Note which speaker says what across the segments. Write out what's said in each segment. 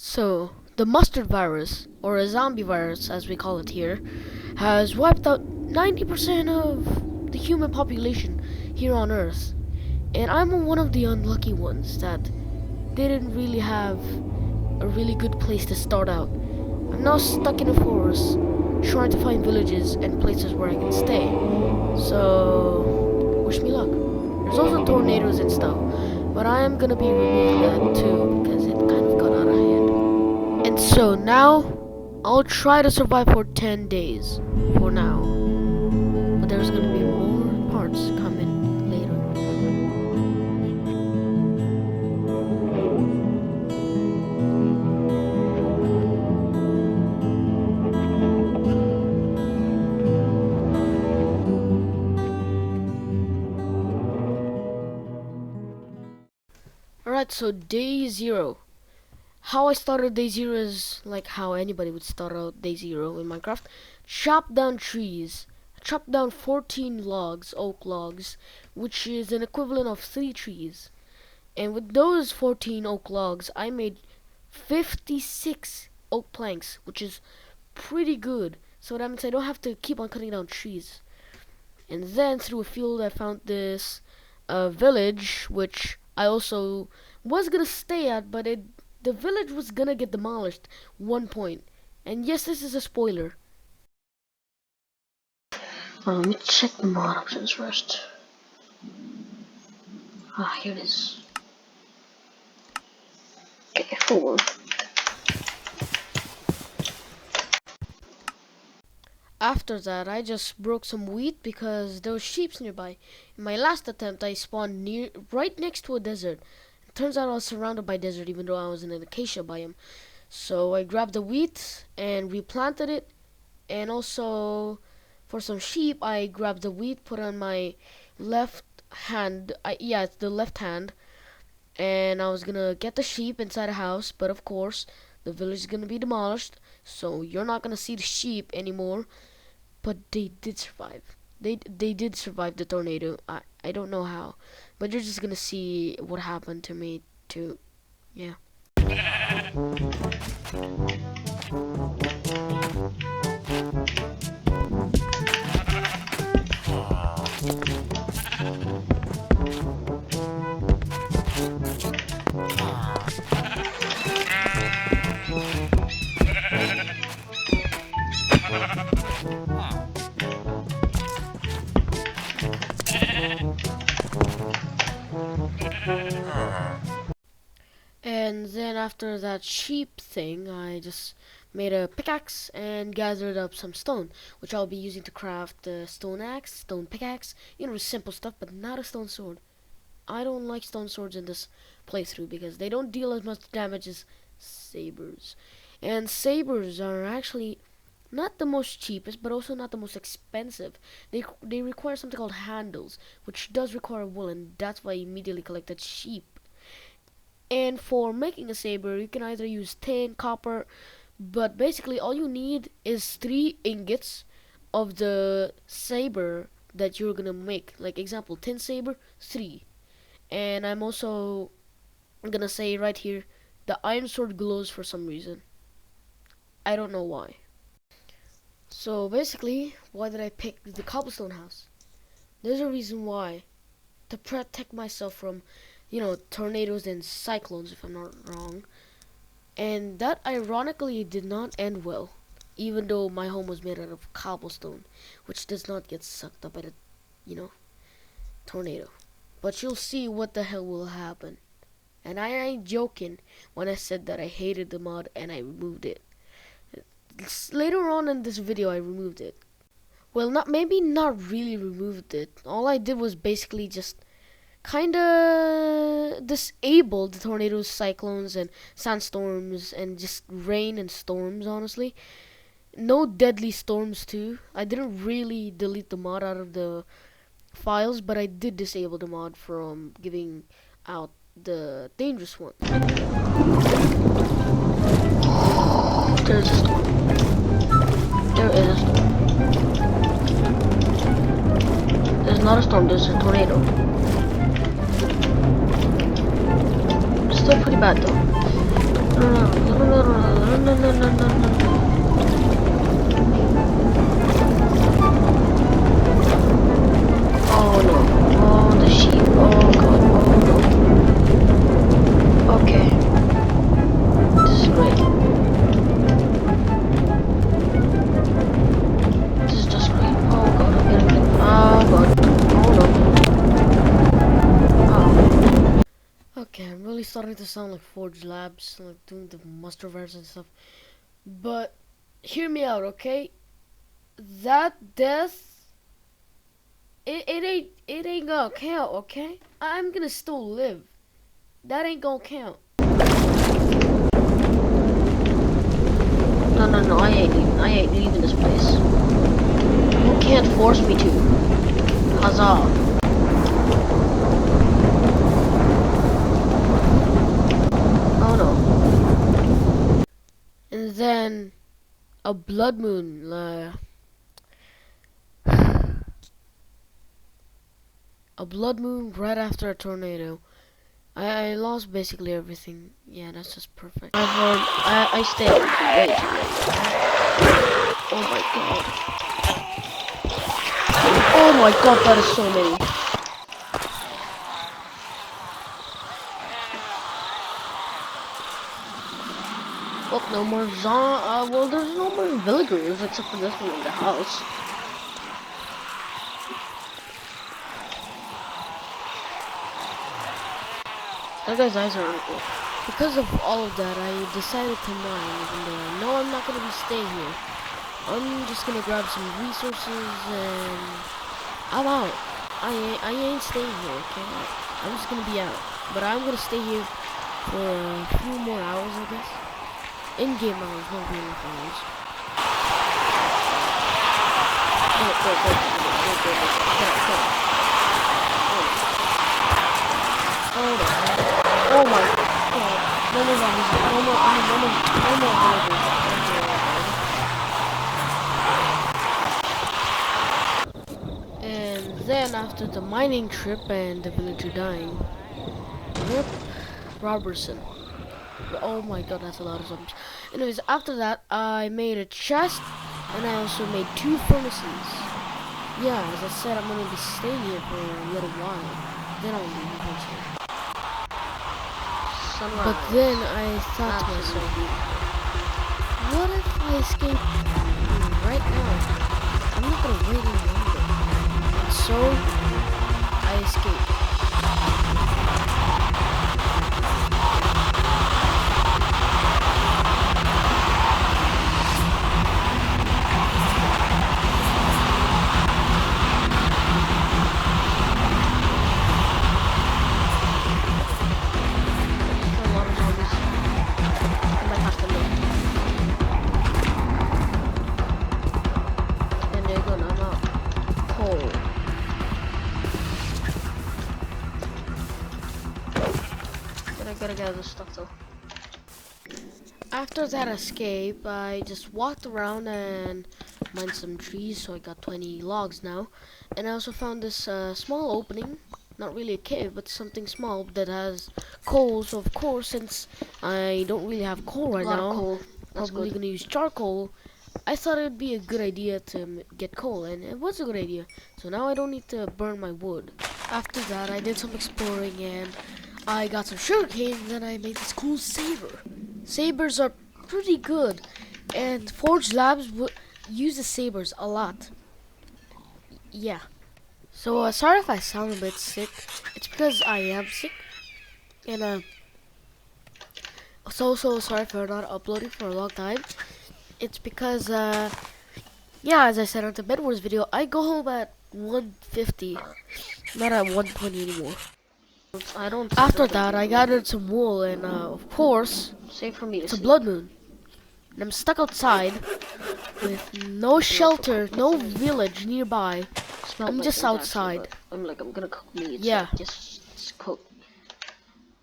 Speaker 1: So, the mustard virus, or a zombie virus as we call it here, has wiped out 90% of the human population here on Earth. And I'm one of the unlucky ones that didn't really have a really good place to start out. I'm now stuck in a forest, trying to find villages and places where I can stay. So, wish me luck. There's also tornadoes and stuff, but I am gonna be removing that too because it kind of got out of hand. And so now, I'll try to survive for 10 days, for now. But there's gonna be more parts coming later. Alright, so day 0. How I started day 0 is like how anybody would start out day 0 in Minecraft. Chop down trees. Chop down 14 logs, oak logs, which is an equivalent of 3 trees. And with those 14 oak logs, I made 56 oak planks, which is pretty good. So that means I don't have to keep on cutting down trees. And then through a field I found this village, which I also was gonna stay at, but the village was gonna get demolished 1 point. And yes, this is a spoiler. Let me check the mod options first. Here it is. Okay, hold on. After that, I just broke some wheat because there was sheep nearby. In my last attempt, I spawned right next to a desert. It turns out I was surrounded by desert even though I was in an acacia biome. So I grabbed the wheat and replanted it. And also, for some sheep, I grabbed the wheat, put on my left hand. Yeah, it's the left hand. And I was gonna get the sheep inside a house, but of course, the village is gonna be demolished. So you're not gonna see the sheep anymore. But they did survive. They did survive the tornado. I don't know how, but you're just gonna see what happened to me too. Yeah. And then after that sheep thing, I just made a pickaxe and gathered up some stone, which I'll be using to craft the stone axe, stone pickaxe, simple stuff, but not a stone sword. I don't like stone swords in this playthrough because they don't deal as much damage as sabers. And sabers are actually not the most cheapest, but also not the most expensive. They require something called handles, which does require wool, and that's why I immediately collected sheep. And for making a saber, you can either use tin, copper, but basically all you need is 3 ingots of the saber that you're gonna make. Like example, tin saber, 3. And I'm also gonna say right here, the iron sword glows for some reason. I don't know why. So basically, why did I pick the cobblestone house? There's a reason why. To protect myself from tornadoes and cyclones, if I'm not wrong. And that ironically did not end well, even though my home was made out of cobblestone, which does not get sucked up by the, tornado. But you'll see what the hell will happen. And I ain't joking when I said that I hated the mod and I removed it. Later on in this video, I removed it. Well, maybe not really removed it. All I did was basically just kinda disabled the tornadoes, cyclones, and sandstorms, and just rain and storms, honestly. No deadly storms too. I didn't really delete the mod out of the files, but I did disable the mod from giving out the dangerous one. There's a storm. There is a storm. There's not a storm, there's a tornado. Still pretty bad though. No,
Speaker 2: no, no, no, no, no, no. Oh no. Oh, the sheep. Oh god. Oh no. Okay. This is great. This is just great. Oh god, I'm getting it. Oh god. Oh no. Oh.
Speaker 1: Okay, I'm really starting to sound like Forge Labs, like doing the masterverse and stuff. But hear me out, okay? That death, it ain't gonna count, okay? I'm gonna still live. That ain't gonna count.
Speaker 2: No, no, no, I ain't leaving this place. You can't force me to. Huzzah. Oh no.
Speaker 1: And then a blood moon, a blood moon right after a tornado. I lost basically everything. Yeah, that's just perfect.
Speaker 2: I stayed way too late. Oh my god. Oh my god, that is so many. Oh, no more well, there's no more villagers except for this one in the house. That guy's eyes are on.
Speaker 1: Because of all of that, I decided to mine, even though I know I'm not gonna be staying here. I'm just gonna grab some resources and I'm out. I ain't staying here, okay? I'm just gonna be out. But I'm gonna stay here for a few more hours, I guess. In-game hours, not real life hours.
Speaker 2: Oh my god. No more zombies. No more villagers.
Speaker 1: And then after the mining trip and the villager dying, rip Robertson. Oh my god, that's a lot of zombies. Anyways, after that, I made a chest, and I also made 2 furnaces. Yeah, as I said, I'm gonna be staying here for a little while. Then I'll leave eventually.
Speaker 2: Sunrise.
Speaker 1: But then I thought to myself, what if I escape right now? I'm not gonna wait any longer. And so, I escaped.
Speaker 2: Gotta get this stuff though.
Speaker 1: After that escape, I just walked around and mined some trees, so I got 20 logs now. And I also found this small opening, not really a cave, but something small that has coal. So of course, since I don't really have coal right now,
Speaker 2: Coal.
Speaker 1: probably gonna use charcoal. I thought it would be a good idea to get coal, and it was a good idea. So now I don't need to burn my wood. After that, I did some exploring and I got some sugarcane, and then I made this cool saber. Sabers are pretty good, and Forge Labs uses sabers a lot. Yeah. So sorry if I sound a bit sick. It's because I am sick, and so sorry for not uploading for a long time. It's because yeah, as I said on the Bed Wars video, I go home at 1:50, not at 1:20 anymore. After that, I gathered some wool, and of course,
Speaker 2: save for me.
Speaker 1: it's a blood moon. And I'm stuck outside with no shelter, no village nearby. I'm just outside.
Speaker 2: I'm gonna cook meat.
Speaker 1: Yeah.
Speaker 2: So just cook.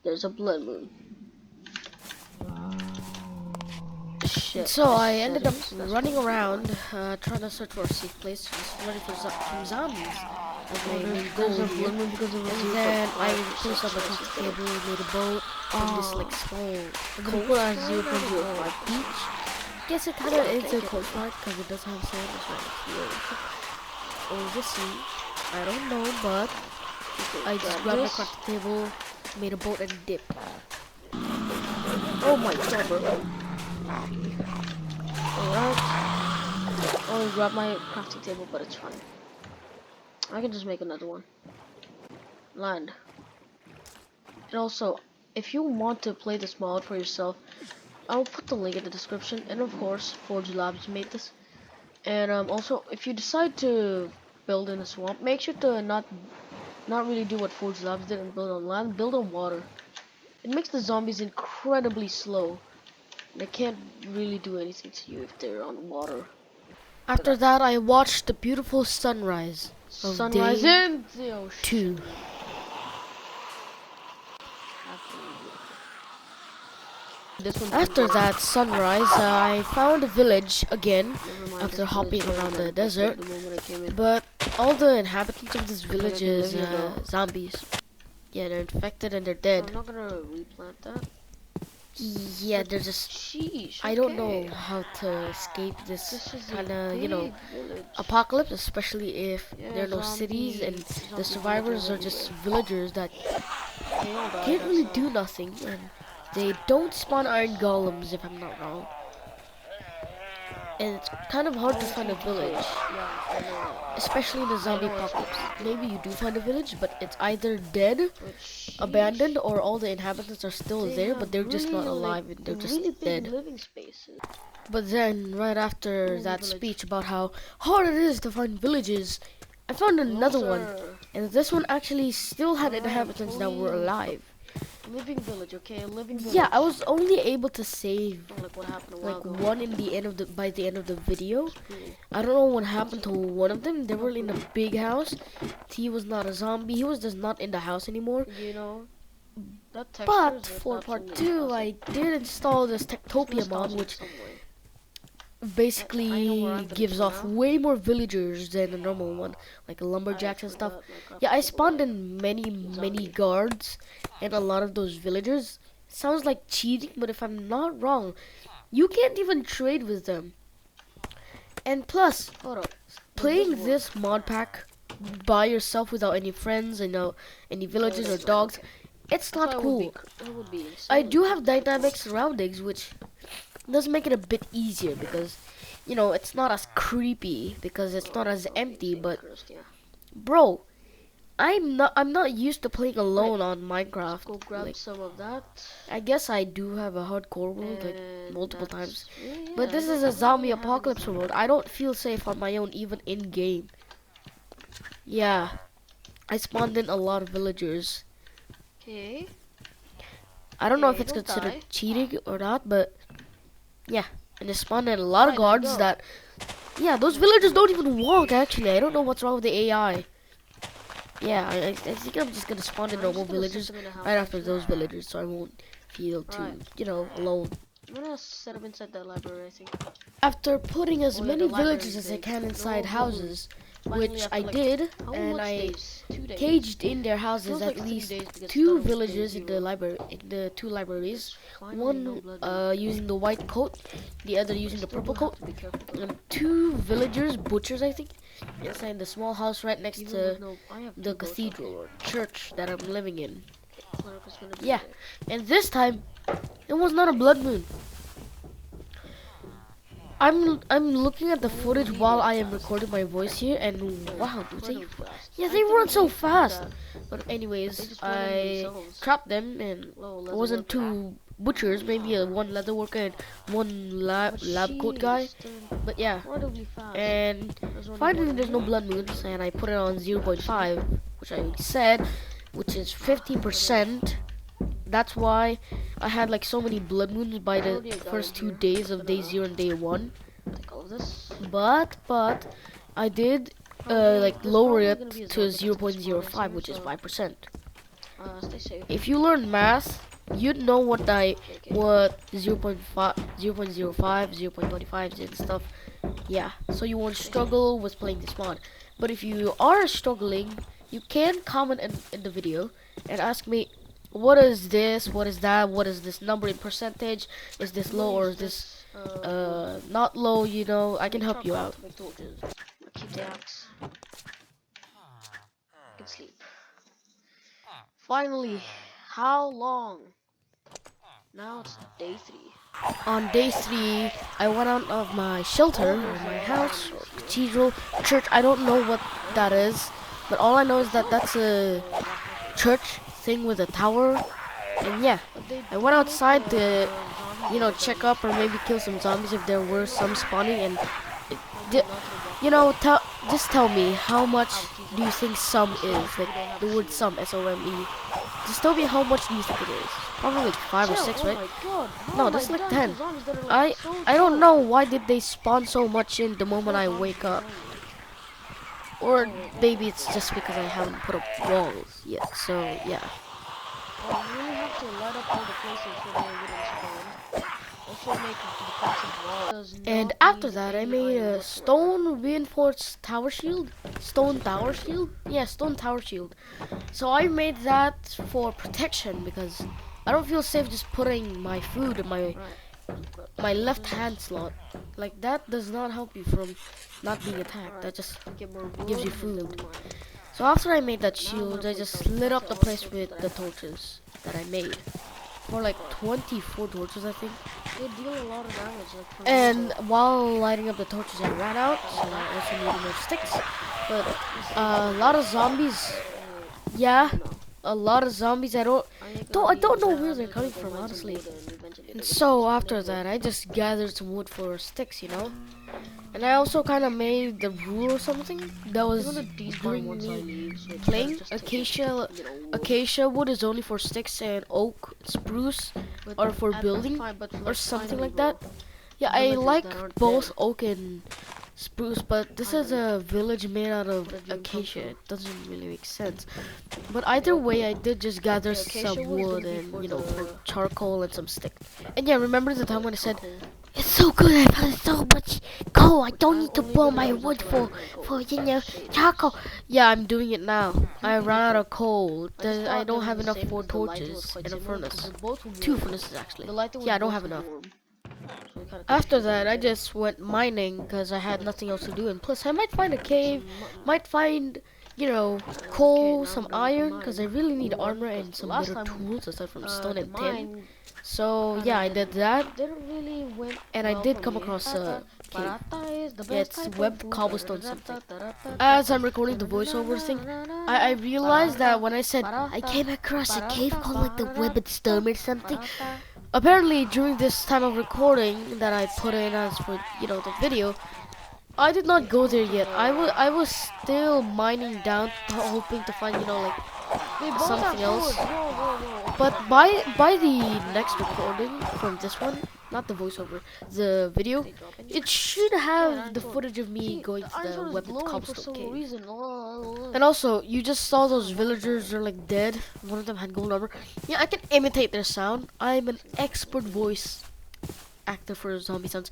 Speaker 2: There's a blood moon. Shit.
Speaker 1: So I ended up running around, trying to search for a safe place, just ready for some zombies. As my main goal here. And then I placed up a cable, made a boat, from this like small
Speaker 2: I'm gonna put on
Speaker 1: coastline, I don't know,
Speaker 2: 0.05.
Speaker 1: beach. Guess it kind of is a coastline because it does have sand. It's right here. Or the sea. I don't know, but I just grabbed my crafting table, made a boat, and dipped.
Speaker 2: Oh my god, bro. Alright. I'll grab my crafting table, but it's fine. I can just make another one. Land. And also, if you want to play this mod for yourself, I'll put the link in the description. And of course, Forgelabs made this. And also, if you decide to build in a swamp, make sure to not really do what Forgelabs did and build on land. Build on water. It makes the zombies incredibly slow. They can't really do anything to you if they're on water.
Speaker 1: After that, I watched the beautiful sunrise of
Speaker 2: Sunrise
Speaker 1: day
Speaker 2: in the ocean.
Speaker 1: 2. After that sunrise, I found a village again after hopping around the desert. But all the inhabitants of this village is zombies. Yeah, they're infected and they're dead.
Speaker 2: I'm not gonna replant that.
Speaker 1: Yeah, they're just.
Speaker 2: Sheesh,
Speaker 1: I don't know how to escape this kind of, you know,
Speaker 2: village.
Speaker 1: apocalypse, especially if there are no cities and the survivors are just villagers that can't really do nothing, and they don't spawn iron golems if I'm not wrong. And it's kind of hard to find a village, especially in the zombie apocalypse. Maybe you do find a village, but it's either dead, abandoned, or all the inhabitants are still there, but they're just not alive and they're just dead. But then, right after that speech about how hard it is to find villages, I found another one, and this one actually still had inhabitants that were alive.
Speaker 2: Living village, okay, a living village.
Speaker 1: Yeah, I was only able to save
Speaker 2: like what happened
Speaker 1: like one in the end of the by the end of the video. I don't know what happened to one of them. They were in a big house. He was not a zombie. He was just not in the house anymore.
Speaker 2: You know, that
Speaker 1: but for part 2, I did install this Techtopia mod, which basically gives off way more villagers than a normal one, like lumberjacks and stuff. Yeah, I spawned in many guards and a lot of those villagers. Sounds like cheating, but if I'm not wrong, you can't even trade with them. And plus, playing this mod pack by yourself without any friends and no any villagers or dogs, it's not cool. I do have dynamic surroundings, which does make it a bit easier because, you know, it's not as creepy because it's not as empty. But bro, I'm not used to playing alone on Minecraft.
Speaker 2: Go grab some of that.
Speaker 1: I guess I do have a hardcore world like multiple times, but this is a zombie apocalypse world. I don't feel safe on my own even in game. Yeah, I spawned in a lot of villagers.
Speaker 2: Okay.
Speaker 1: I don't know if it's considered cheating or not, but yeah, and they spawned in a lot of guards that, yeah, those villagers don't even walk actually. I don't know what's wrong with the AI. Yeah, I think I'm just gonna spawn in normal villagers right after those villagers, so I won't feel too, you know, alone.
Speaker 2: I'm gonna set them inside the library, I think.
Speaker 1: After putting as many villagers as I can inside houses, which I did, and I caged in their houses at least 2 villagers in the library, in the 2 libraries. One using the white coat, the other using the purple coat, and 2 villagers, butchers I think, inside the small house right next to the cathedral or church that I'm living in. Yeah, and this time it was not a blood moon. I'm looking at the footage while I am recording my voice here, and wow, they run so fast. But anyways, I trapped them, and it wasn't 2 butchers, maybe one leather worker and one lab coat guy. But yeah, and finally there's no blood moons, and I put it on 0.5, which I said, which is 15%. That's why I had like so many blood moons by the first 2 days of day 0 and day 1. But I did like lower it to 0.05, which is 5%. If you learn math, you'd know what 0.5, 0.05, 0.25 and stuff. Yeah, so you won't struggle with playing this mod. But if you are struggling, you can comment in the video and ask me what is this, what is that, what is this number in percentage, is this
Speaker 2: I'm
Speaker 1: low
Speaker 2: gonna
Speaker 1: or
Speaker 2: use
Speaker 1: is this
Speaker 2: this wood
Speaker 1: not low, you know, I
Speaker 2: to
Speaker 1: can
Speaker 2: make
Speaker 1: help you
Speaker 2: charcoal
Speaker 1: out.
Speaker 2: to make torches. I keep the axe. I can sleep. Finally, how long? Now it's day 3.
Speaker 1: On day 3, I went out of my shelter,
Speaker 2: Oh,
Speaker 1: or
Speaker 2: there's a
Speaker 1: my
Speaker 2: lot of
Speaker 1: house, or
Speaker 2: zombies here.
Speaker 1: cathedral, church, I don't know what that is, but all I know is that that's a
Speaker 2: Oh, that's my favorite.
Speaker 1: church thing with a tower, and yeah,
Speaker 2: But they
Speaker 1: I went
Speaker 2: do make
Speaker 1: outside to,
Speaker 2: zombies
Speaker 1: you
Speaker 2: that
Speaker 1: know,
Speaker 2: are
Speaker 1: check
Speaker 2: very
Speaker 1: up or maybe kill some zombies if there were some spawning, and
Speaker 2: maybe
Speaker 1: di-
Speaker 2: not to the block
Speaker 1: you
Speaker 2: level.
Speaker 1: know, just tell me, how much
Speaker 2: Ouch, he's
Speaker 1: do you
Speaker 2: attacking.
Speaker 1: think some
Speaker 2: Just run
Speaker 1: is?
Speaker 2: because
Speaker 1: Like,
Speaker 2: you don't have
Speaker 1: the
Speaker 2: a
Speaker 1: word
Speaker 2: shield.
Speaker 1: some, S-O-M-E. Just tell me how much do you think it is? Probably like 5 or
Speaker 2: Chill,
Speaker 1: 6,
Speaker 2: oh
Speaker 1: right?
Speaker 2: my god, how
Speaker 1: No,
Speaker 2: am I
Speaker 1: this is like
Speaker 2: done to
Speaker 1: 10.
Speaker 2: zombies that are like
Speaker 1: I
Speaker 2: so
Speaker 1: I don't
Speaker 2: chill?
Speaker 1: know why did they spawn so much in the
Speaker 2: There's
Speaker 1: moment
Speaker 2: more
Speaker 1: I
Speaker 2: zombies
Speaker 1: wake up.
Speaker 2: behind me.
Speaker 1: Or
Speaker 2: Oh wait, that's
Speaker 1: maybe
Speaker 2: not
Speaker 1: it's
Speaker 2: good.
Speaker 1: just because I haven't put up walls yet, so yeah.
Speaker 2: Oh, you really have to light up all the places so they wouldn't spawn. Also make defensive wall. Does
Speaker 1: And
Speaker 2: not
Speaker 1: after
Speaker 2: need
Speaker 1: that, I
Speaker 2: any
Speaker 1: made
Speaker 2: iron
Speaker 1: a
Speaker 2: whatsoever.
Speaker 1: stone reinforced tower shield. Stone tower shield? Yeah, stone tower shield. So I made that for protection because I don't feel safe just putting my food in
Speaker 2: Right, grab
Speaker 1: my left
Speaker 2: torches.
Speaker 1: hand slot. Like that does not help you from not being attacked.
Speaker 2: Alright,
Speaker 1: That just
Speaker 2: get more
Speaker 1: gives
Speaker 2: wood
Speaker 1: you
Speaker 2: and then
Speaker 1: food.
Speaker 2: we mine.
Speaker 1: So after I made that
Speaker 2: Now I'm gonna
Speaker 1: shield, I
Speaker 2: place
Speaker 1: just
Speaker 2: some.
Speaker 1: lit
Speaker 2: That's
Speaker 1: up
Speaker 2: it,
Speaker 1: the
Speaker 2: all the
Speaker 1: place
Speaker 2: torches
Speaker 1: with
Speaker 2: that I
Speaker 1: the
Speaker 2: have.
Speaker 1: torches that I made. For like
Speaker 2: Alright.
Speaker 1: 24 torches, I think.
Speaker 2: They deal a lot of damage, like for me,
Speaker 1: And
Speaker 2: the
Speaker 1: while lighting up the torches, I ran out, so I also needed more sticks. But a lot of zombies, yeah,
Speaker 2: Oh no.
Speaker 1: a lot of zombies.
Speaker 2: I ain't gonna
Speaker 1: I
Speaker 2: leave
Speaker 1: don't know
Speaker 2: that.
Speaker 1: where
Speaker 2: I'm
Speaker 1: they're
Speaker 2: just gonna
Speaker 1: coming
Speaker 2: go
Speaker 1: from,
Speaker 2: mine some
Speaker 1: honestly.
Speaker 2: wood and eventually
Speaker 1: And
Speaker 2: they're gonna
Speaker 1: so
Speaker 2: respawn.
Speaker 1: after
Speaker 2: Anyway.
Speaker 1: that, I just gathered some wood for sticks, you know. And I also kind of made the rule or something that
Speaker 2: They're
Speaker 1: was
Speaker 2: gonna despawn
Speaker 1: during
Speaker 2: once I
Speaker 1: me
Speaker 2: leave, so it's better
Speaker 1: playing.
Speaker 2: just take it, wood.
Speaker 1: Acacia wood is only for sticks, and oak, spruce
Speaker 2: But
Speaker 1: are for
Speaker 2: at
Speaker 1: building
Speaker 2: fine, but
Speaker 1: or
Speaker 2: like
Speaker 1: something
Speaker 2: finally,
Speaker 1: like that.
Speaker 2: bro,
Speaker 1: Yeah, I
Speaker 2: villagers that
Speaker 1: like
Speaker 2: aren't
Speaker 1: both
Speaker 2: dead.
Speaker 1: oak and spruce, but this is
Speaker 2: Finally,
Speaker 1: a village made out
Speaker 2: what
Speaker 1: of
Speaker 2: a dream come
Speaker 1: acacia.
Speaker 2: true.
Speaker 1: It doesn't really make sense. But
Speaker 2: Hey,
Speaker 1: either
Speaker 2: oak
Speaker 1: way,
Speaker 2: wood.
Speaker 1: I did just gather
Speaker 2: Yeah, acacia
Speaker 1: some
Speaker 2: wood is
Speaker 1: wood
Speaker 2: gonna be
Speaker 1: and,
Speaker 2: for
Speaker 1: you know, for
Speaker 2: the
Speaker 1: charcoal and some stick. And yeah, remember the time when I said,
Speaker 2: charcoal.
Speaker 1: it's so good, I found so much coal, I
Speaker 2: Which
Speaker 1: don't
Speaker 2: I'm
Speaker 1: need to
Speaker 2: only
Speaker 1: boil
Speaker 2: gonna
Speaker 1: my
Speaker 2: use
Speaker 1: wood
Speaker 2: until I find
Speaker 1: for,
Speaker 2: coal.
Speaker 1: you
Speaker 2: Like
Speaker 1: know, charcoal.
Speaker 2: shavings.
Speaker 1: Yeah, I'm doing it now. I
Speaker 2: Completely
Speaker 1: ran out
Speaker 2: different.
Speaker 1: of coal.
Speaker 2: I just
Speaker 1: I
Speaker 2: thought they
Speaker 1: don't
Speaker 2: was
Speaker 1: have
Speaker 2: the
Speaker 1: enough
Speaker 2: same
Speaker 1: for
Speaker 2: because the lighting was
Speaker 1: torches
Speaker 2: quite
Speaker 1: and a
Speaker 2: similar because
Speaker 1: furnace.
Speaker 2: they're both
Speaker 1: 2
Speaker 2: warm.
Speaker 1: furnaces, actually.
Speaker 2: The lighting was
Speaker 1: Yeah, I don't
Speaker 2: both
Speaker 1: have enough.
Speaker 2: warm, so we kind of
Speaker 1: After
Speaker 2: confused
Speaker 1: that, I
Speaker 2: everything.
Speaker 1: just went mining because I had
Speaker 2: But
Speaker 1: nothing else to do. And plus, I might find a
Speaker 2: make
Speaker 1: cave,
Speaker 2: some mutton.
Speaker 1: might find, you know,
Speaker 2: Okay,
Speaker 1: coal,
Speaker 2: now
Speaker 1: some
Speaker 2: we're gonna
Speaker 1: iron because I
Speaker 2: combine
Speaker 1: really need
Speaker 2: more
Speaker 1: armor
Speaker 2: because
Speaker 1: and
Speaker 2: the
Speaker 1: some
Speaker 2: last
Speaker 1: better
Speaker 2: time
Speaker 1: tools aside from stone
Speaker 2: the
Speaker 1: and tin.
Speaker 2: mine
Speaker 1: So,
Speaker 2: kind
Speaker 1: yeah,
Speaker 2: of
Speaker 1: I did that.
Speaker 2: didn't really went
Speaker 1: And I
Speaker 2: well
Speaker 1: did
Speaker 2: for
Speaker 1: come
Speaker 2: me.
Speaker 1: across a cave.
Speaker 2: Barata is the
Speaker 1: Yeah,
Speaker 2: best
Speaker 1: it's
Speaker 2: type of
Speaker 1: web
Speaker 2: food.
Speaker 1: cobblestone something. As I'm recording the voiceover thing, I realized that when I said I
Speaker 2: Barata,
Speaker 1: came across a cave
Speaker 2: barata,
Speaker 1: called like the webbed
Speaker 2: barata,
Speaker 1: stone or something.
Speaker 2: barata.
Speaker 1: Apparently, during this time of recording that I put in as for, you know, the video, I did
Speaker 2: We
Speaker 1: not go
Speaker 2: come
Speaker 1: there
Speaker 2: to
Speaker 1: yet. I was still mining down, hoping to find, you know, like
Speaker 2: They both have
Speaker 1: something else.
Speaker 2: swords. Whoa, whoa, whoa. Okay,
Speaker 1: But
Speaker 2: that's enough.
Speaker 1: by the next recording from this one, not the voiceover, the
Speaker 2: Did
Speaker 1: video,
Speaker 2: they drop any?
Speaker 1: it should
Speaker 2: Yeah, an
Speaker 1: have
Speaker 2: iron
Speaker 1: the
Speaker 2: sword.
Speaker 1: footage of me
Speaker 2: See,
Speaker 1: going
Speaker 2: the
Speaker 1: to
Speaker 2: iron
Speaker 1: the
Speaker 2: sword is
Speaker 1: webbed
Speaker 2: glowing for
Speaker 1: cobblestone
Speaker 2: some
Speaker 1: cave.
Speaker 2: reason.
Speaker 1: And also, you just saw those
Speaker 2: Why
Speaker 1: villagers
Speaker 2: that?
Speaker 1: are like dead. One of them had gold armor. Yeah, I can imitate their sound. I'm an expert voice actor for zombie sounds.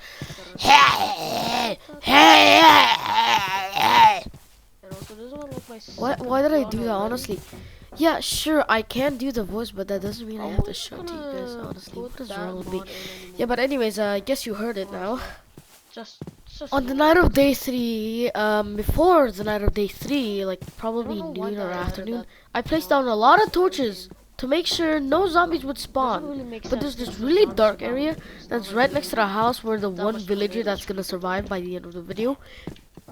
Speaker 2: And also, doesn't look like my
Speaker 1: Why
Speaker 2: second
Speaker 1: did I
Speaker 2: run
Speaker 1: do that,
Speaker 2: already.
Speaker 1: honestly? Yeah, sure, I can do the voice, but that doesn't mean
Speaker 2: I
Speaker 1: I have to
Speaker 2: was
Speaker 1: shout to you guys,
Speaker 2: gonna
Speaker 1: honestly.
Speaker 2: put
Speaker 1: What is
Speaker 2: that
Speaker 1: wrong with me?
Speaker 2: mod in
Speaker 1: Yeah,
Speaker 2: anymore.
Speaker 1: but anyways, I guess you heard it now.
Speaker 2: Honestly, just
Speaker 1: On
Speaker 2: you
Speaker 1: the
Speaker 2: know.
Speaker 1: night of day 3, before the night of day 3, like
Speaker 2: I don't
Speaker 1: probably
Speaker 2: know why
Speaker 1: noon or
Speaker 2: I added
Speaker 1: afternoon,
Speaker 2: that
Speaker 1: I placed
Speaker 2: mod
Speaker 1: down a
Speaker 2: to
Speaker 1: lot of
Speaker 2: this
Speaker 1: torches
Speaker 2: game.
Speaker 1: to make sure no zombies would
Speaker 2: Doesn't
Speaker 1: spawn.
Speaker 2: really make
Speaker 1: But
Speaker 2: sense
Speaker 1: there's this
Speaker 2: because the
Speaker 1: really
Speaker 2: zombies
Speaker 1: dark
Speaker 2: survive.
Speaker 1: area
Speaker 2: It's not
Speaker 1: that's
Speaker 2: like
Speaker 1: right
Speaker 2: there's
Speaker 1: next
Speaker 2: gonna
Speaker 1: to the
Speaker 2: be
Speaker 1: house where the
Speaker 2: that
Speaker 1: one
Speaker 2: much
Speaker 1: villager
Speaker 2: tomatoes
Speaker 1: that's
Speaker 2: for
Speaker 1: gonna
Speaker 2: people to
Speaker 1: survive
Speaker 2: eat.
Speaker 1: by the end of the video.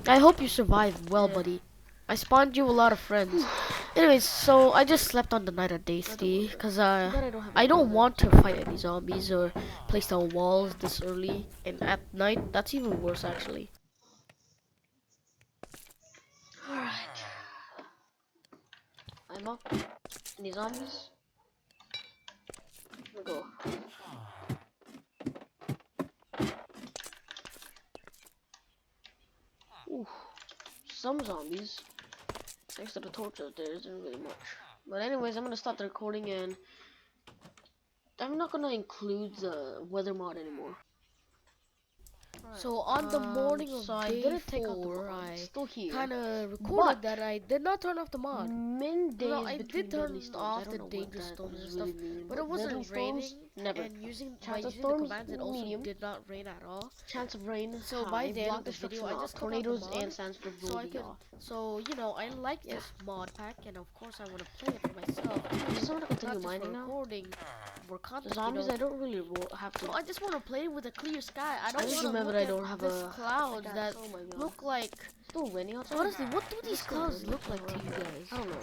Speaker 1: I hope you survived well,
Speaker 2: Yeah.
Speaker 1: buddy. I spawned you a lot of friends. Anyways, so I just slept on the night of day
Speaker 2: Another
Speaker 1: 3
Speaker 2: wither.
Speaker 1: because
Speaker 2: Too bad I don't have
Speaker 1: I
Speaker 2: any
Speaker 1: don't
Speaker 2: wither.
Speaker 1: want to fight any zombies or place down walls this early and at night. That's even worse, actually.
Speaker 2: Alright. I'm up. Any zombies? Here we go. Ooh. Some zombies. Thanks to the torches, there isn't really much. But anyways, I'm gonna start the recording and I'm not gonna include the weather mod anymore.
Speaker 1: So on the morning of
Speaker 2: So I
Speaker 1: day
Speaker 2: didn't take out the
Speaker 1: 4,
Speaker 2: mod. It's
Speaker 1: I
Speaker 2: still here.
Speaker 1: kind of
Speaker 2: But
Speaker 1: recorded that I did not turn off the mod.
Speaker 2: min
Speaker 1: No,
Speaker 2: days
Speaker 1: I
Speaker 2: between
Speaker 1: did
Speaker 2: deadly
Speaker 1: turn
Speaker 2: stones. I
Speaker 1: off
Speaker 2: don't
Speaker 1: the
Speaker 2: know what
Speaker 1: dangerous
Speaker 2: that
Speaker 1: stones and
Speaker 2: is
Speaker 1: stuff,
Speaker 2: really meaning,
Speaker 1: but it
Speaker 2: but deadly
Speaker 1: wasn't
Speaker 2: storms,
Speaker 1: raining,
Speaker 2: never.
Speaker 1: and by
Speaker 2: Chance of
Speaker 1: using the
Speaker 2: storms,
Speaker 1: commands, it also
Speaker 2: medium.
Speaker 1: did not rain at all.
Speaker 2: Chance of rain,
Speaker 1: So by
Speaker 2: high.
Speaker 1: the end of
Speaker 2: Block
Speaker 1: the video,
Speaker 2: destruction
Speaker 1: I
Speaker 2: off.
Speaker 1: just took out the
Speaker 2: Tornadoes
Speaker 1: mod,
Speaker 2: and
Speaker 1: so I
Speaker 2: sandstorm
Speaker 1: could,
Speaker 2: off.
Speaker 1: so you know, I like
Speaker 2: Yeah.
Speaker 1: this mod pack, and of course I want to play it for myself
Speaker 2: I just
Speaker 1: too,
Speaker 2: want to continue
Speaker 1: not just for
Speaker 2: mining now.
Speaker 1: recording, for
Speaker 2: The
Speaker 1: content,
Speaker 2: zombies, I don't really have to.
Speaker 1: So I just want to play with a clear sky. I
Speaker 2: I
Speaker 1: don't
Speaker 2: just
Speaker 1: want to
Speaker 2: remembered
Speaker 1: look
Speaker 2: I
Speaker 1: at
Speaker 2: don't have
Speaker 1: this
Speaker 2: a
Speaker 1: clouds that
Speaker 2: pickaxe. Oh my god.
Speaker 1: look like.
Speaker 2: Still raining outside?
Speaker 1: Honestly, what do these
Speaker 2: It's still
Speaker 1: clouds
Speaker 2: raining
Speaker 1: look
Speaker 2: outside.
Speaker 1: like to you guys?
Speaker 2: I don't know.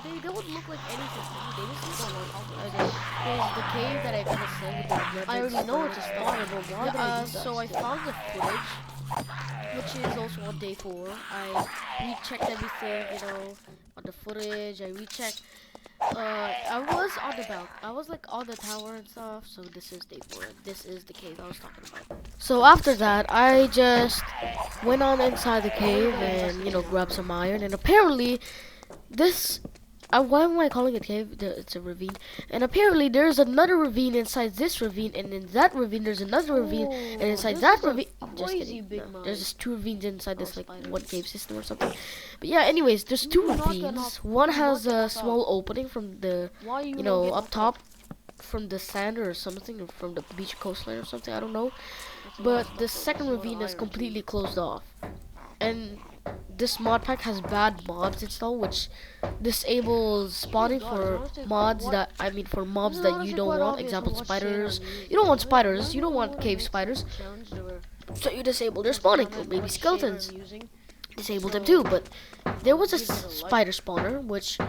Speaker 1: They don't look like anything to me. They just look
Speaker 2: I don't know.
Speaker 1: like there's the cave that I kind of said with the red
Speaker 2: I already know it's a spawner, but why
Speaker 1: Yeah,
Speaker 2: did I do that
Speaker 1: so I
Speaker 2: still?
Speaker 1: found the footage, which is also on day 4. I rechecked everything, you know, on the footage. I rechecked. I was like on the tower and stuff. So this is day 4. And this is the cave I was talking about. So after that, I just went on inside the cave and grabbed some iron. And apparently, this why am I calling it cave? It's a ravine. And apparently there's another ravine inside this ravine, and in that ravine there's another ravine, and inside that ravine, just kidding. No, there's just 2 ravines inside this like one cave system or something. But yeah, anyways, there's 2 ravines. One has a small opening from the up top from the sand or something, or from the beach coastline or something. I don't know. But the second ravine is completely closed off, and this mod pack has bad mobs installed, which disables spawning for for mobs that you don't want. Example, spiders. You don't want spiders. You don't want cave spiders. So you disable their spawning. Or maybe skeletons. Disable them too. But there was a spider spawner, which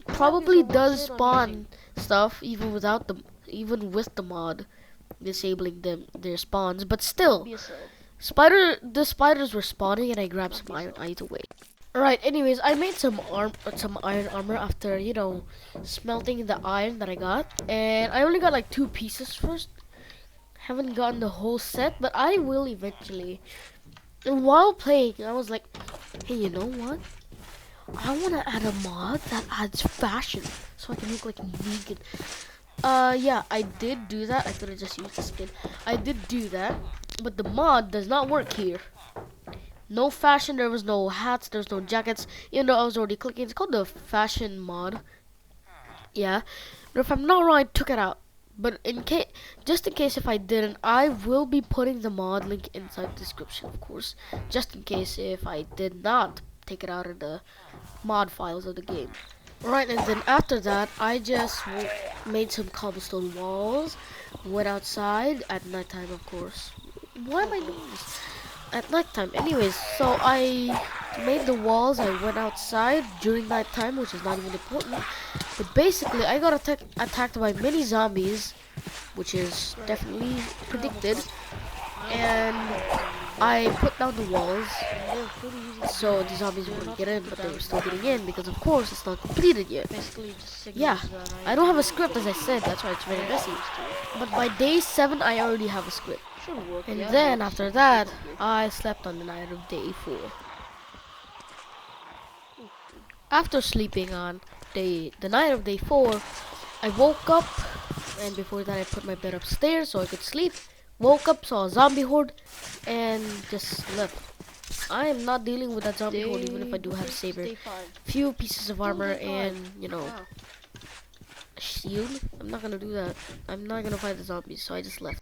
Speaker 1: probably does spawn stuff even with the mod disabling their spawns. But still, the spiders were spawning, and I grabbed some iron either way. Alright, anyways, I made some iron armor after, smelting the iron that I got. And I only got like 2 pieces first. Haven't gotten the whole set, but I will eventually. And while playing, I was like, hey, you know what? I want to add a mod that adds fashion, so I can look like a vegan. Yeah, I did do that. I could have just used the skin. I did do that, but the mod does not work here. No fashion, there was no hats, there's no jackets, even though I was already clicking. It's called the fashion mod. Yeah, but if I'm not wrong, I took it out. But just in case if I didn't, I will be putting the mod link inside the description, of course. Just in case if I did not take it out of the mod files of the game. Right, and then after that, I just made some cobblestone walls, went outside at nighttime, of course. Why am I doing this? At nighttime. Anyways, so I made the walls. I went outside during nighttime, which is not even important. But basically, I got attacked by many zombies, which is definitely predicted. And I put down the walls, so the zombies wouldn't get in, but they were still getting in because, of course, it's not completed yet. Yeah, I don't have a script, as I said. That's why it's very messy. But by day 7, I already have a script. And then after that, I slept on the night of day 4. After sleeping on the night of day 4, I woke up, and before that I put my bed upstairs so I could sleep. Woke up, saw a zombie horde, and just slept. I am not dealing with that zombie horde, even if I do have saber, few pieces of armor, and a shield. I'm not gonna do that. I'm not gonna fight the zombies, so I just left.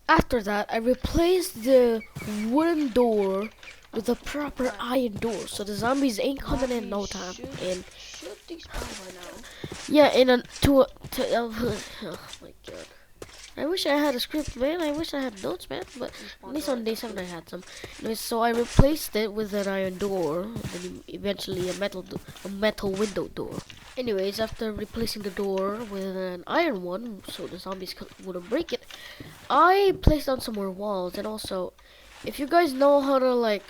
Speaker 1: After that, I replaced the wooden door with a proper iron door, so the zombies ain't coming in no time. And yeah, oh my god. I wish I had a script, man. I wish I had notes, man. But at least on day 7 I had some. Anyways, so I replaced it with an iron door, and then eventually a metal window door. Anyways, after replacing the door with an iron one, so the zombies wouldn't break it, I placed down some more walls. And also, if you guys know how to like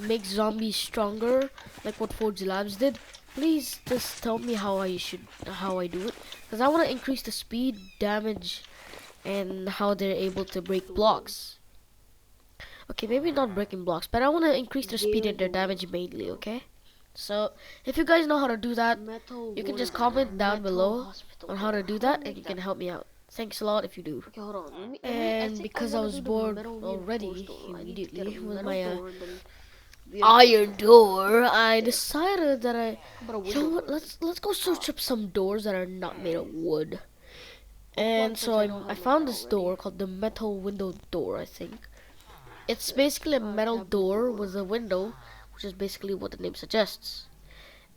Speaker 1: make zombies stronger, like what forgelabs did, please just tell me how I do it, because I want to increase the speed, damage, and how they're able to break blocks. Okay, maybe not breaking blocks, but I want to increase their speed and their damage mainly, okay? So, if you guys know how to do that, you can just comment down below on how to do that, and you can help me out. Thanks a lot if you do.
Speaker 2: Okay, hold on. I
Speaker 1: And
Speaker 2: think I
Speaker 1: because I
Speaker 2: want to
Speaker 1: was
Speaker 2: do the
Speaker 1: bored
Speaker 2: metal reinforced
Speaker 1: already
Speaker 2: door. I need to get a
Speaker 1: immediately with
Speaker 2: metal
Speaker 1: my
Speaker 2: door and then
Speaker 1: iron
Speaker 2: reinforced
Speaker 1: door, I
Speaker 2: there.
Speaker 1: decided that
Speaker 2: How about a
Speaker 1: you know
Speaker 2: window
Speaker 1: what,
Speaker 2: door then?
Speaker 1: let's go search up some doors that are not made of wood.
Speaker 2: Well, one,
Speaker 1: And
Speaker 2: since
Speaker 1: so
Speaker 2: I don't
Speaker 1: I
Speaker 2: have like
Speaker 1: found
Speaker 2: that
Speaker 1: this
Speaker 2: already.
Speaker 1: door called the metal window door, I think. It's
Speaker 2: Set
Speaker 1: basically a metal
Speaker 2: taboo
Speaker 1: door
Speaker 2: door.
Speaker 1: with a window, which is basically what the name suggests.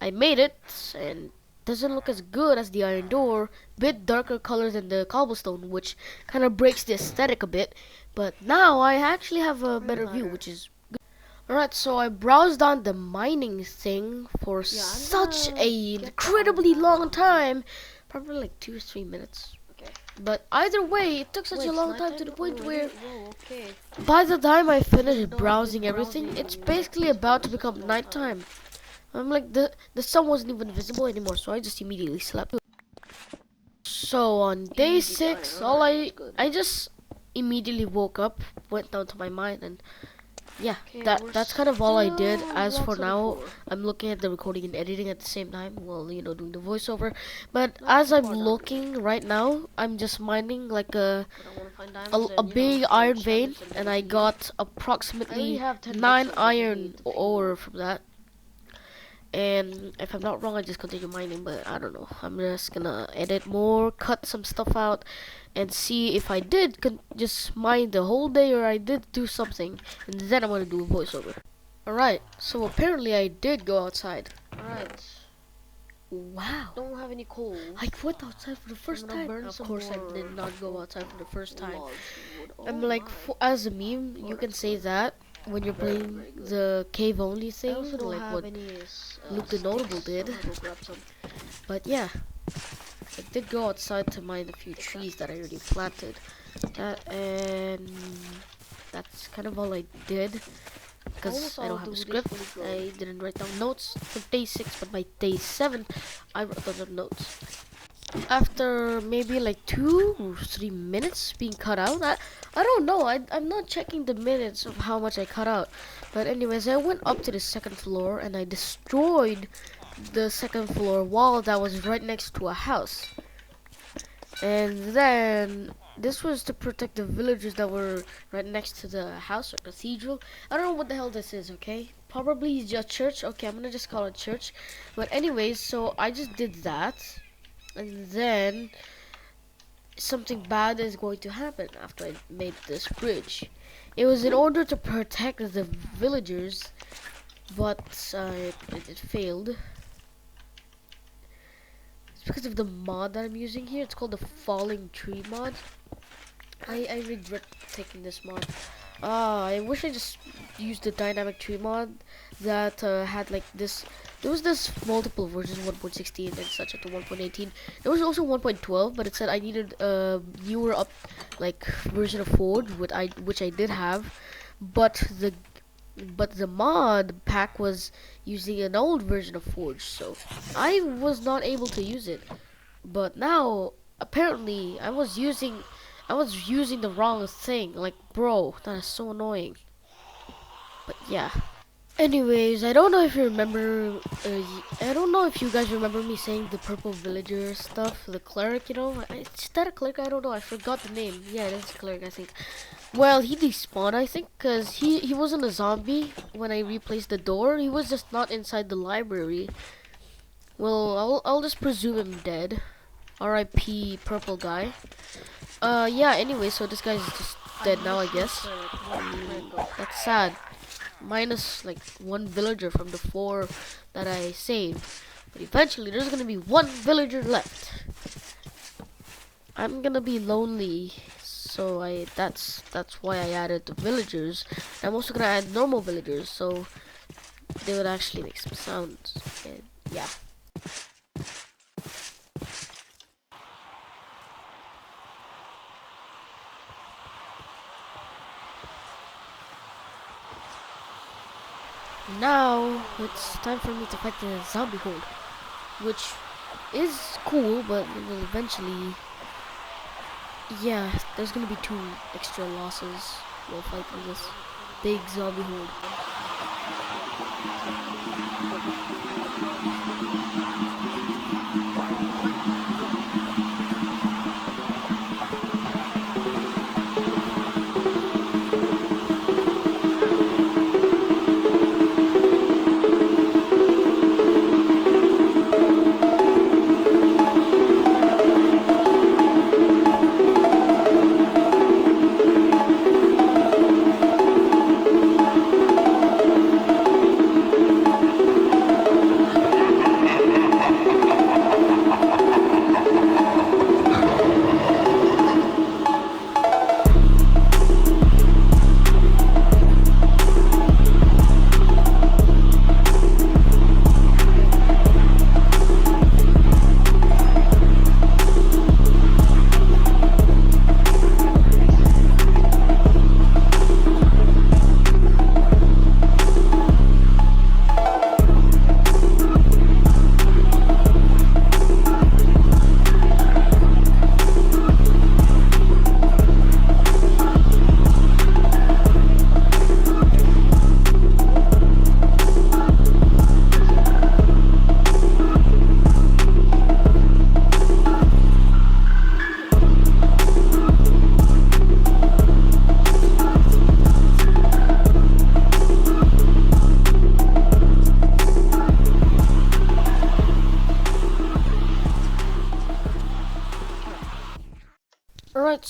Speaker 1: I made it, and doesn't look as good as the iron door, bit darker color than the cobblestone, which kind of breaks the aesthetic a bit. But now I actually have a better view, which is alright. So I browsed on the mining thing for
Speaker 2: Yeah, I'm
Speaker 1: such
Speaker 2: gonna
Speaker 1: a
Speaker 2: get the iron
Speaker 1: incredibly long
Speaker 2: pickaxe.
Speaker 1: time, probably like 2 or 3 minutes.
Speaker 2: Okay.
Speaker 1: But either way, it took such
Speaker 2: Wait,
Speaker 1: a
Speaker 2: it's
Speaker 1: long time to
Speaker 2: nighttime
Speaker 1: the point
Speaker 2: already?
Speaker 1: where
Speaker 2: Whoa, okay.
Speaker 1: by the time I
Speaker 2: Even
Speaker 1: finished
Speaker 2: though I've
Speaker 1: browsing
Speaker 2: been
Speaker 1: everything,
Speaker 2: browsing
Speaker 1: it's
Speaker 2: like
Speaker 1: basically
Speaker 2: this
Speaker 1: about
Speaker 2: for
Speaker 1: to
Speaker 2: such a
Speaker 1: become
Speaker 2: long time.
Speaker 1: nighttime. I'm like the sun wasn't even visible anymore, so I just immediately slept. So on day
Speaker 2: Easy iron.
Speaker 1: 6,
Speaker 2: Alright, that's good.
Speaker 1: I just immediately woke up, went down to my mine, and yeah,
Speaker 2: Okay,
Speaker 1: that's kind of all I did. As for
Speaker 2: blocks on the
Speaker 1: now,
Speaker 2: floor.
Speaker 1: I'm looking at the recording and editing at the same time, while doing the voiceover. But
Speaker 2: Not
Speaker 1: as
Speaker 2: too
Speaker 1: I'm
Speaker 2: far down.
Speaker 1: looking right now, I'm just mining like
Speaker 2: But I want to find diamonds
Speaker 1: a
Speaker 2: and,
Speaker 1: big
Speaker 2: I'll
Speaker 1: iron
Speaker 2: enchant
Speaker 1: vein,
Speaker 2: it and
Speaker 1: and I
Speaker 2: everything here.
Speaker 1: got
Speaker 2: I already
Speaker 1: approximately
Speaker 2: have 10 bricks,
Speaker 1: 9
Speaker 2: so I just
Speaker 1: iron
Speaker 2: need a few
Speaker 1: ore
Speaker 2: more.
Speaker 1: from that. And if I'm not wrong, I just continue mining, but I don't know. I'm just gonna edit more, cut some stuff out, and see if I did just mine the whole day or I did do something, and then I'm gonna do a voiceover. Alright, so apparently I did go outside.
Speaker 2: Alright.
Speaker 1: Wow.
Speaker 2: Don't have any coal.
Speaker 1: I went outside for the first
Speaker 2: I'm gonna
Speaker 1: time.
Speaker 2: burn
Speaker 1: Of
Speaker 2: some
Speaker 1: course, I
Speaker 2: more
Speaker 1: did not go outside for the first time.
Speaker 2: logs, wood.
Speaker 1: I'm
Speaker 2: Oh
Speaker 1: like,
Speaker 2: my.
Speaker 1: as a meme, you can
Speaker 2: That's
Speaker 1: say
Speaker 2: good.
Speaker 1: that when you're
Speaker 2: Very,
Speaker 1: playing
Speaker 2: very good.
Speaker 1: the cave only
Speaker 2: I
Speaker 1: thing,
Speaker 2: also don't
Speaker 1: like
Speaker 2: have
Speaker 1: what
Speaker 2: any
Speaker 1: Lukethenotable
Speaker 2: sticks, so I'm
Speaker 1: did.
Speaker 2: gonna go grab some.
Speaker 1: But yeah, I did go outside to mine a few trees that I already planted. And that's kind of all I did. Because I don't have a script, I didn't write down notes for day 6, but by day 7, I wrote down the notes. After maybe like 2 or 3 minutes being cut out, I don't know, I'm not checking the minutes of how much I cut out. But anyways, I went up to the 2nd floor and I destroyed the 2nd floor wall that was right next to a house. And then this was to protect the villagers that were right next to the house or cathedral. I don't know what the hell this is, okay? Probably just church. Okay, I'm gonna just call it church. But anyways, so I just did that. And then something bad is going to happen after I made this bridge. It was in order to protect the villagers, but it failed. It's because of the mod that I'm using here. It's called the Falling Tree mod. I regret taking this mod. I wish I just used the dynamic tree mod that had like this. There was this multiple versions, 1.16 and such up to 1.18. There was also 1.12, but it said I needed a newer up like version of Forge, which I did have, but the mod pack was using an old version of Forge, so I was not able to use it. But now apparently I was using the wrong thing. Like, bro, that is so annoying. But yeah. Anyways, I don't know if you remember. I don't know if you guys remember me saying the purple villager stuff, the cleric. Is that a cleric? I don't know. I forgot the name. Yeah, it is a cleric, I think. Well, he despawned, I think, cause he wasn't a zombie when I replaced the door. He was just not inside the library. Well, I'll just presume him dead. R.I.P. Purple guy. Yeah. Anyway, so this guy's just dead now, I guess. That's sad. Minus like 1 villager from the 4 that I saved. But eventually, there's gonna be 1 villager left. I'm gonna be lonely, so that's why I added the villagers. I'm also gonna add normal villagers, so they would actually make some sounds. And yeah. Now it's time for me to fight the zombie horde, which is cool, but it will eventually, yeah, there's gonna be 2 extra losses while fighting this big zombie horde.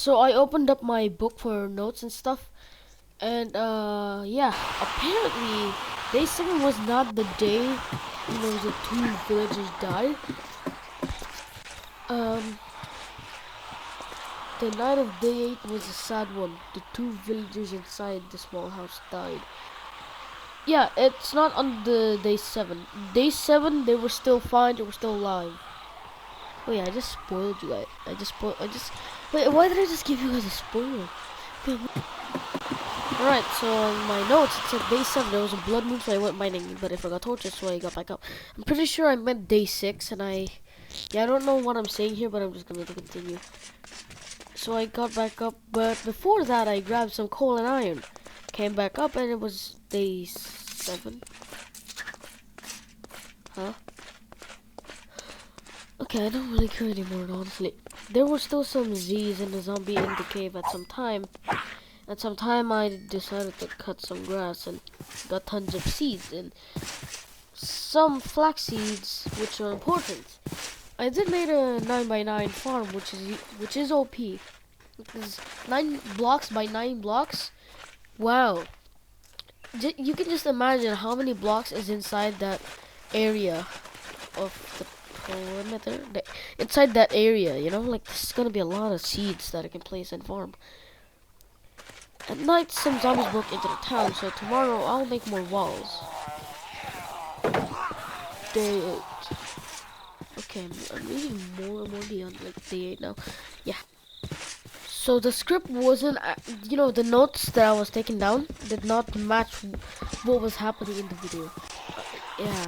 Speaker 1: So I opened up my book for notes and stuff, and yeah, apparently day 7 was not the day, the two villagers died. Um, the night of day 8 was a sad one. The two villagers inside the small house died. Yeah, it's not on the day 7. Day 7, they were still fine. They were still alive. Oh yeah, I just spoiled you guys. Wait, why did I just give you guys a spoiler? Alright, so on my notes it said day 7, there was a blood moon, so I went mining, but I forgot torches, so I got back up. I'm pretty sure I meant day 6, and I don't know what I'm saying here, but I'm just gonna continue. So I got back up, but before that I grabbed some coal and iron. Came back up, and it was day 7. Huh? Okay, I don't really care anymore, honestly. There were still some Z's and a zombie in the cave at some time. At some time, I decided to cut some grass and got tons of seeds and some flax seeds, which are important. I did made a 9x9 farm, which is OP. Because 9 blocks by 9 blocks. Wow, you can just imagine how many blocks is inside that area of the perimeter. Inside that area, like there's gonna be a lot of seeds that I can place and farm. At night, some zombies broke into the town, so tomorrow I'll make more walls. Day 8. Okay, I'm reading more and more beyond like day 8 now. Yeah. So the script wasn't, the notes that I was taking down did not match what was happening in the video. Yeah.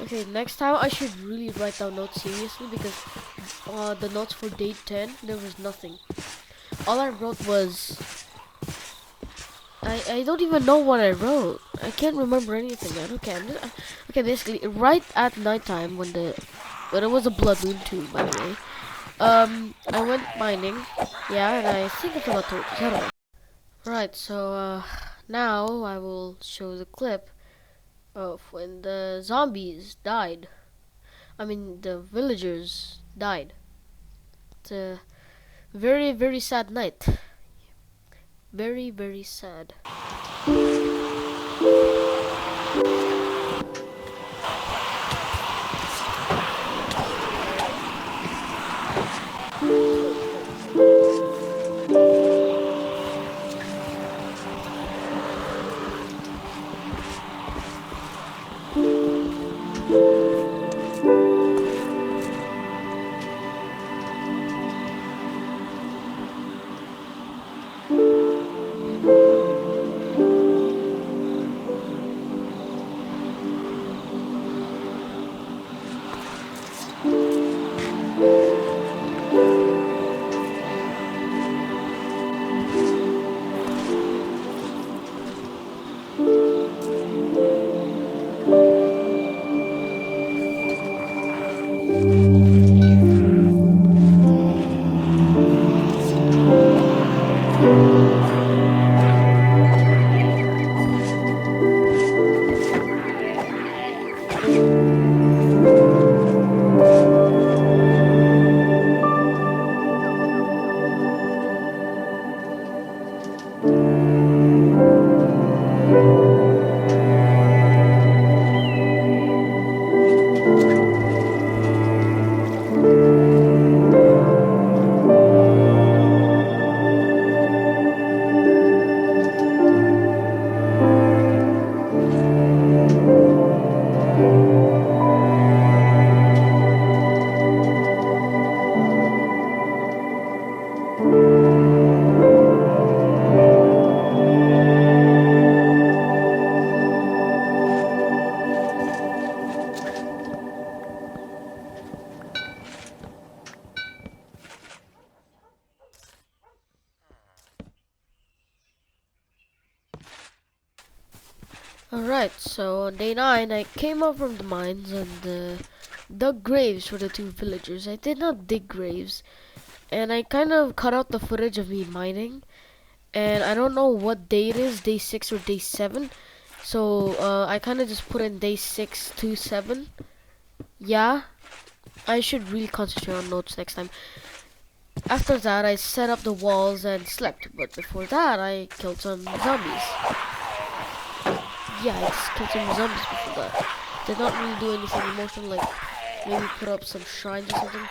Speaker 1: Okay, next time I should really write down notes seriously, because the notes for day 10, there was nothing. All I wrote was, I don't even know what I wrote. I can't remember anything, man. Okay, basically, right at nighttime when it was a blood moon too, by the way. I went mining, yeah, and I think I forgot to. I don't know. Right, so now I will show the clip of when the zombies died. I mean, the villagers died. It's a very, very sad night. Very, very sad. Alright, so on day 9, I came up from the mines and dug graves for the two villagers. I did not dig graves, and I kind of cut out the footage of me mining, and I don't know what day it is, day 6 or day 7, so I kind of just put in day 6 to 7. Yeah, I should really concentrate on notes next time. After that, I set up the walls and slept. But before that, I killed some zombies. Yeah, I just killed some zombies before that. Did not really do anything emotional, like maybe put up some shrines or something,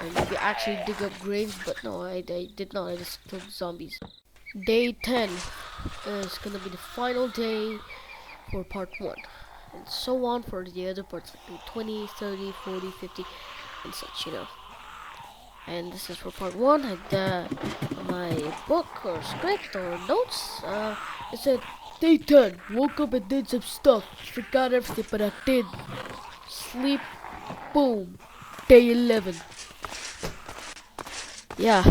Speaker 1: and maybe actually dig up graves. But no, I did not. I just killed zombies. Day 10 is gonna be the final day for part 1, and so on for the other parts, like 20, 30, 40, 50, and such, you know. And this is for part 1. My book or script or notes. It said day 10. Woke up and did some stuff. Forgot everything, but I did. Sleep. Boom. Day 11. Yeah.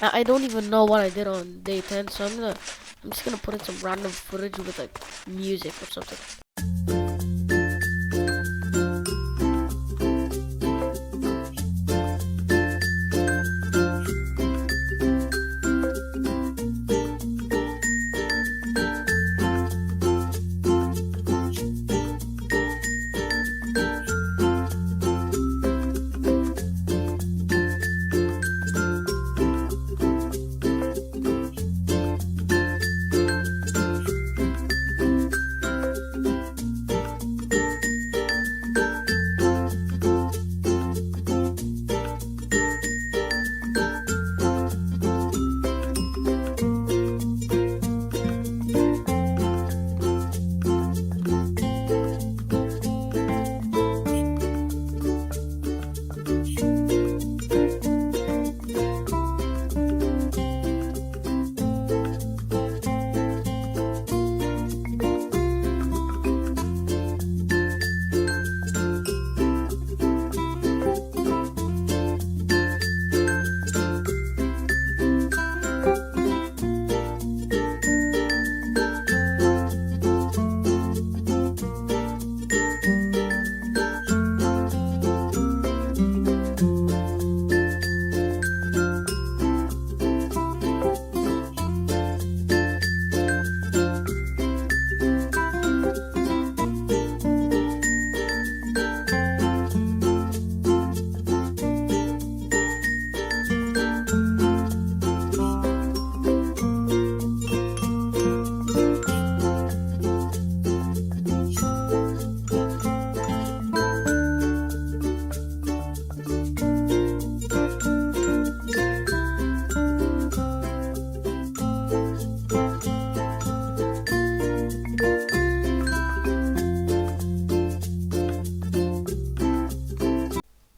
Speaker 1: I don't even know what I did on day 10, so I'm just gonna put in some random footage with like music or something.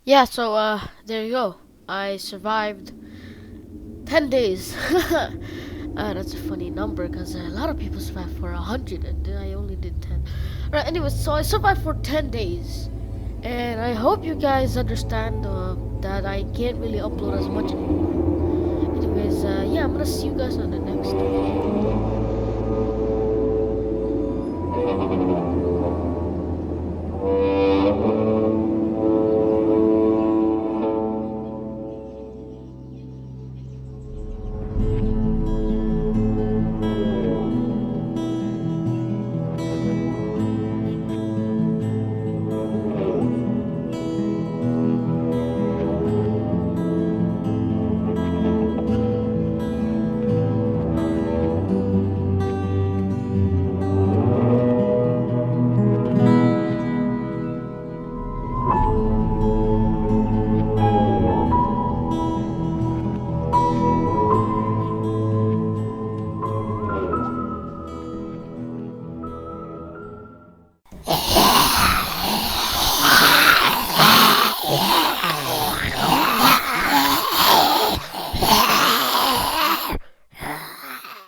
Speaker 1: Yeah, so there you go. I survived 10 days. That's a funny number because a lot of people survive for 100 and I only did 10. Alright, anyways, so I survived for 10 days. And I hope you guys understand that I can't really upload as much anymore. Anyways, yeah, I'm gonna see you guys on the next video.